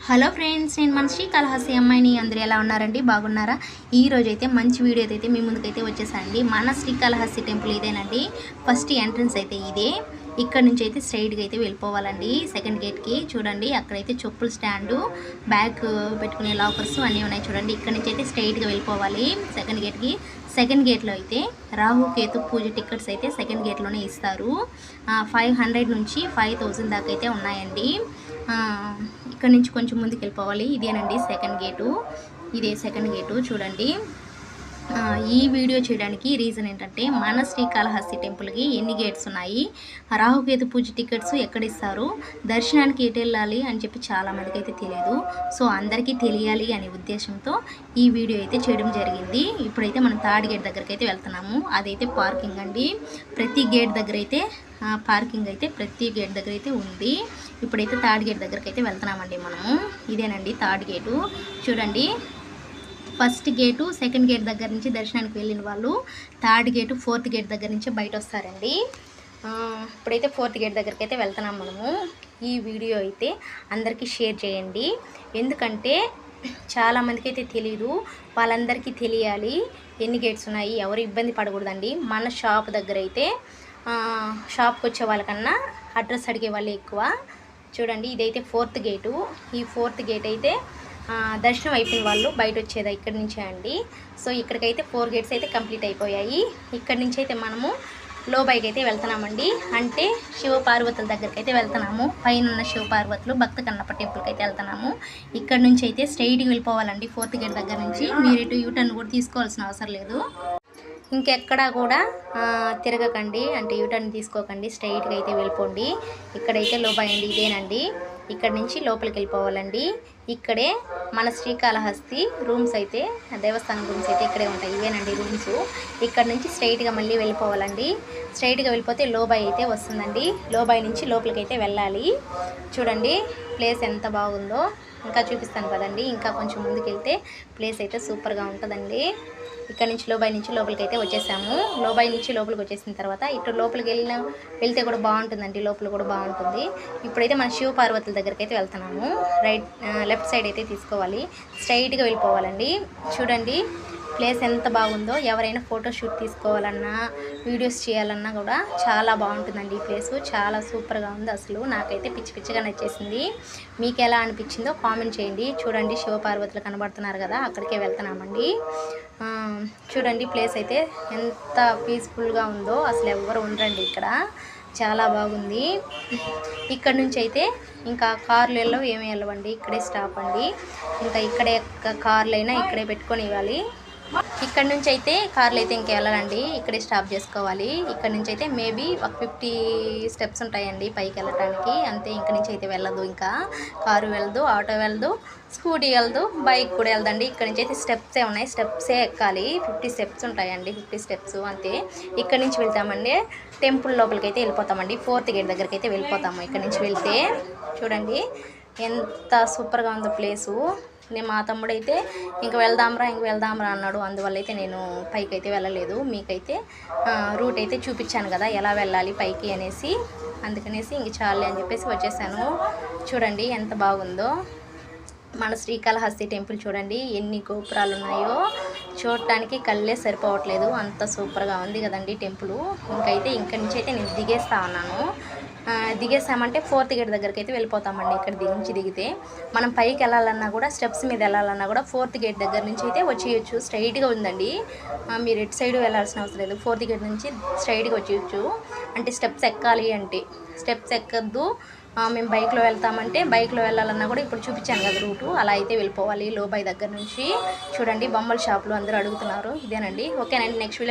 Hello friends, నేను మన శ్రీకాళహస్తి అమ్మాయిని. అందరూ ఎలా ఉన్నారండి? బాగున్నారా? ఈ రోజు అయితే మంచి వీడియో అయితే మీ ముందుకైతే వచ్చేసానండి. మన శ్రీకాళహస్తి టెంపుల్ ఇదేనండి. ఫస్ట్ ఎంట్రన్స్ అయితే ఇదే. ఇక్కడ నుంచి అయితే స్ట్రైట్గా అయితే వెళ్ళిపోవాలండి సెకండ్ గేట్కి. చూడండి, అక్కడైతే చెప్పుల స్టాండు, బ్యాగ్ పెట్టుకునే లాకర్స్ అన్నీ ఉన్నాయి. చూడండి, ఇక్కడ నుంచి అయితే స్ట్రైట్గా వెళ్ళిపోవాలి సెకండ్ గేట్కి. సెకండ్ గేట్లో అయితే రాహు కేతు పూజ టికెట్స్ అయితే సెకండ్ గేట్లోనే ఇస్తారు. 500 నుంచి 5000 దాకా అయితే ఉన్నాయండి. ఇక్కడ నుంచి కొంచెం ముందుకు వెళ్ళిపోవాలి. ఇదేనండి సెకండ్ గేటు. ఇదే సెకండ్ గేటు. చూడండి, ఈ వీడియో చేయడానికి రీజన్ ఏంటంటే మన శ్రీకాళహస్తి టెంపుల్కి ఎన్ని గేట్స్ ఉన్నాయి, రాహుకేతు పూజ టికెట్స్ ఎక్కడ ఇస్తారు, దర్శనానికి ఎటు వెళ్ళాలి అని చెప్పి చాలామందికి అయితే తెలియదు. సో అందరికీ తెలియాలి అనే ఉద్దేశంతో ఈ వీడియో అయితే చేయడం జరిగింది. ఇప్పుడైతే మనం థర్డ్ గేట్ దగ్గరికి అయితే వెళ్తున్నాము. అదైతే పార్కింగ్ అండి. ప్రతి గేట్ దగ్గర అయితే పార్కింగ్ అయితే ప్రతి గేట్ దగ్గర అయితే ఉంది. ఇప్పుడైతే థర్డ్ గేట్ దగ్గరికి అయితే వెళ్తున్నామండి మనము. ఇదేనండి థర్డ్ గేటు. చూడండి, ఫస్ట్ గేటు సెకండ్ గేట్ దగ్గర నుంచి దర్శనానికి వెళ్ళిన వాళ్ళు థర్డ్ గేటు ఫోర్త్ గేట్ దగ్గర నుంచి బయట వస్తారండి. ఇప్పుడైతే ఫోర్త్ గేట్ దగ్గరికి అయితే వెళ్తున్నాం మనము. ఈ వీడియో అయితే అందరికీ షేర్ చేయండి, ఎందుకంటే చాలామందికి అయితే తెలియదు. వాళ్ళందరికీ తెలియాలి ఎన్ని గేట్స్ ఉన్నాయి, ఎవరు ఇబ్బంది పడకూడదండి. మన షాప్ దగ్గర అయితే షాప్కి వచ్చే వాళ్ళకన్నా అడ్రస్ అడిగే వాళ్ళు ఎక్కువ. చూడండి, ఇదైతే ఫోర్త్ గేటు. ఈ ఫోర్త్ గేట్ అయితే దర్శనం అయిపోయిన వాళ్ళు బయట వచ్చేది ఇక్కడి నుంచే అండి. సో ఇక్కడికైతే 4 గేట్స్ అయితే కంప్లీట్ అయిపోయాయి. ఇక్కడి నుంచి అయితే మనము లోబైకి అయితే వెళ్తున్నామండి. అంటే శివపార్వతుల దగ్గరికి అయితే వెళ్తున్నాము. పైన ఉన్న శివపార్వతులు భక్త కన్నప్ప టెంపుల్కి అయితే వెళ్తున్నాము. ఇక్కడ నుంచి అయితే స్ట్రైట్గా వెళ్ళిపోవాలండి ఫోర్త్ గేట్ దగ్గర నుంచి. మీరు ఇటు యూటర్న్ కూడా తీసుకోవాల్సిన అవసరం లేదు. ఇంకెక్కడా కూడా తిరగకండి, అంటే యూటర్న్ తీసుకోకండి, స్ట్రైట్గా అయితే వెళ్ళిపోండి. ఇక్కడైతే లోబాయ్ అండి, ఇదేనండి. ఇక్కడ నుంచి లోపలికి వెళ్ళిపోవాలండి. ఇక్కడే మన శ్రీకాళహస్తి రూమ్స్ అయితే, దేవస్థానం రూమ్స్ అయితే ఇక్కడే ఉంటాయి. ఇవేనండి రూమ్స్. ఇక్కడ నుంచి స్ట్రైట్గా మళ్ళీ వెళ్ళిపోవాలండి. స్ట్రైట్గా వెళ్ళిపోతే లోబాయ్ అయితే వస్తుందండి. లోబాయ్ నుంచి లోపలికి అయితే వెళ్ళాలి. చూడండి, ప్లేస్ ఎంత బాగుందో. ఇంకా చూపిస్తాను కదండి. ఇంకా కొంచెం ముందుకు వెళ్తే ప్లేస్ అయితే సూపర్గా ఉంటుందండి. ఇక్కడ నుంచి లోబాయ్ నుంచి లోపలికి అయితే వచ్చేసాము. లోబాయ్ నుంచి లోపలికి వచ్చేసిన తర్వాత ఇటు లోపలికి వెళ్తే కూడా బాగుంటుందండి, లోపల కూడా బాగుంటుంది. ఇప్పుడైతే మన శివపార్వతుల దగ్గరికి అయితే వెళ్తున్నాము. లెఫ్ట్ సైడ్ అయితే తీసుకోవాలి, స్ట్రైట్గా వెళ్ళిపోవాలండి. చూడండి, ప్లేస్ ఎంత బాగుందో. ఎవరైనా ఫోటోషూట్ తీసుకోవాలన్నా, వీడియోస్ చేయాలన్నా కూడా చాలా బాగుంటుందండి. ఈ ప్లేసు చాలా సూపర్గా ఉంది. అసలు నాకైతే పిచ్చి పిచ్చిగా నచ్చేసింది. మీకు ఎలా అనిపించిందో కామెంట్ చేయండి. చూడండి, శివపార్వతులు కనబడుతున్నారు కదా, అక్కడికే వెళ్తున్నామండి. చూడండి, ప్లేస్ అయితే ఎంత పీస్ఫుల్గా ఉందో. అసలు ఎవరు ఉండరండి ఇక్కడ, చాలా బాగుంది. ఇక్కడ నుంచి అయితే ఇంకా కార్లు వెళ్ళవు, ఏమి వెళ్ళవండి, ఇక్కడే స్టాప్ అండి. ఇంకా ఇక్కడే కార్లు అయినా ఇక్కడే పెట్టుకొని ఇవ్వాలి. ఇక్కడ నుంచి అయితే కార్లు అయితే ఇంక వెళ్ళాలండి, ఇక్కడే స్టాప్ చేసుకోవాలి. ఇక్కడ నుంచి అయితే మేబీ ఒక 50 స్టెప్స్ ఉంటాయండి పైకి వెళ్ళటానికి, అంతే. ఇక్కడ నుంచి అయితే వెళ్ళదు, ఇంకా కారు వెళ్ళదు, ఆటో వెళ్ళదు, స్కూటీ వెళ్ళదు, బైక్ కూడా వెళ్ళదండి. ఇక్కడ నుంచి అయితే స్టెప్సే ఉన్నాయి, స్టెప్సే ఎక్కాలి. 50 స్టెప్స్ ఉంటాయండి, 50 స్టెప్స్ అంతే. ఇక్కడ నుంచి వెళ్తామండి టెంపుల్ లోపలికి అయితే వెళ్ళిపోతామండి. ఫోర్త్ గేట్ దగ్గరికి అయితే వెళ్ళిపోతాము. ఇక్కడ నుంచి వెళ్తే చూడండి ఎంత సూపర్గా ఉందో ప్లేసు. మా తమ్ముడైతే ఇంక వెళ్దాంరా అన్నాడు. అందువల్ల అయితే నేను పైకి అయితే వెళ్ళలేదు. మీకైతే రూట్ అయితే చూపించాను కదా ఎలా వెళ్ళాలి పైకి అనేసి, అందుకనేసి ఇంక చాలే అని చెప్పేసి వచ్చేసాను. చూడండి ఎంత బాగుందో మన శ్రీకాళహస్తి టెంపుల్. చూడండి ఎన్ని గోపురాలు ఉన్నాయో, చూడటానికి కళ్ళే సరిపోవట్లేదు, అంత సూపర్గా ఉంది కదండి టెంపుల్. ఇంకైతే ఇక్కడి నుంచి అయితే నేను దిగేస్తా ఉన్నాను. దిగేసామంటే ఫోర్త్ గేట్ దగ్గరికి అయితే వెళ్ళిపోతామండి. ఇక్కడ దిగితే మనం పైకి వెళ్ళాలన్నా కూడా, స్టెప్స్ మీద వెళ్ళాలన్నా కూడా ఫోర్త్ గేట్ దగ్గర నుంచి అయితే వచ్చేయచ్చు. స్ట్రైట్గా ఉందండి, మీరు ఎటు సైడ్ వెళ్ళాల్సిన అవసరం లేదు. ఫోర్త్ గేట్ నుంచి స్ట్రైట్గా వచ్చేయచ్చు. అంటే స్టెప్స్ ఎక్కాలి అంటే స్టెప్స్ ఎక్కద్దు. మేము బైక్లో వెళ్తామంటే బైక్లో వెళ్ళాలన్నా కూడా ఇప్పుడు చూపించాను కదా రూటు, అలా అయితే వెళ్ళిపోవాలి లోబాయ్ దగ్గర నుంచి. చూడండి, బొమ్మల షాపులు అందరూ అడుగుతున్నారు, ఇదేనండి. ఓకేనండి, నెక్స్ట్ వీడియో